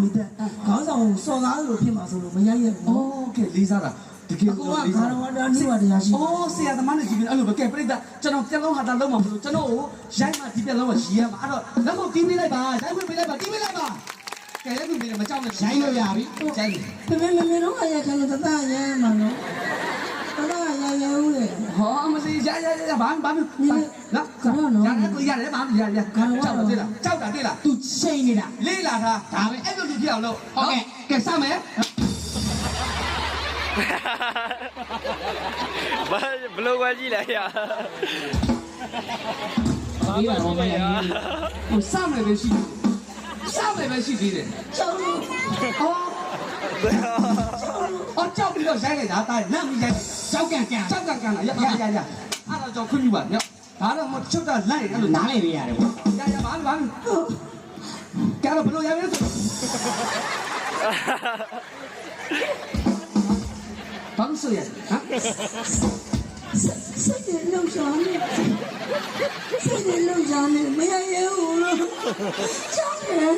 မိတဲ့ခေါင်းဆောင်စော်ကားလို့ဖြစ်မှာဆိုလို့မရရဲ့ဘူး โอเคလေးစားတာတကယ် ကိုကဘာတော်ဝါဒနိဝါဒရရှိ အော်ဆရာသမားနဲ့ကြည့်ပြီးအဲ့လိုပဲကဲပြိတ္တာကျွန်တော်ပြက်လုံးဟာတာလုံးမှာမလို့ကျွန်တော်ကိုရိုက်မှဒီပြက်လုံးကိုရှည်ရမှာအဲ့တော့လက်ခုပ်တီးပေးလိုက်ပါရိုက်ခွင့်ပေးလိုက်ပါတီးပေးလိုက်ပါကဲရိုက်ခွင့်ပေးတယ်မကြောက်နဲ့ရိုက်လို့ရပြီရိုက်ပြီ မမေတော့အရာခံလို့တတရမ်းမှာနော်တတရဦးလေ ဟောမစီရဘာနော်ရတယ်ဘာရကြောက်တာတွေ့လားကြောက်တာတွေ့လား သူချိန်နေတာ လေးလာတာဒါပဲအဲ့လိုလူဖြစ်အောင်လို့ဟုတ်ကဲ့ကဲစမယ် ဘလို့ကကြည့်လိုက်ရ ဒီပါတော့မရဘူးစမယ်ပဲရှိစမယ်ပဲရှိသေးတယ် ကျောင်းလို့ အော်ကြောက်ပြီးတော့ရိုက်လိုက်တာတာလမ်းပြီးရိုက်ကြောက်ကန်လာရအဲ့တော့ကြောက်ခွင့်ပြုပါညဒါတော့မချုပ်တာလိုက်အဲ့လိုနားလေရရတယ်ပေါ့ရဘာကဲတော့ဘလို့ရမယ်ဆိုဘာလို့ဆိုရဟမ် စိတ်နဲ့လှုပ်ရှားနေစိတ်နဲ့လှုပ်ရှားနေမရရဲ့ဘူးလို့ကျောင်းတယ်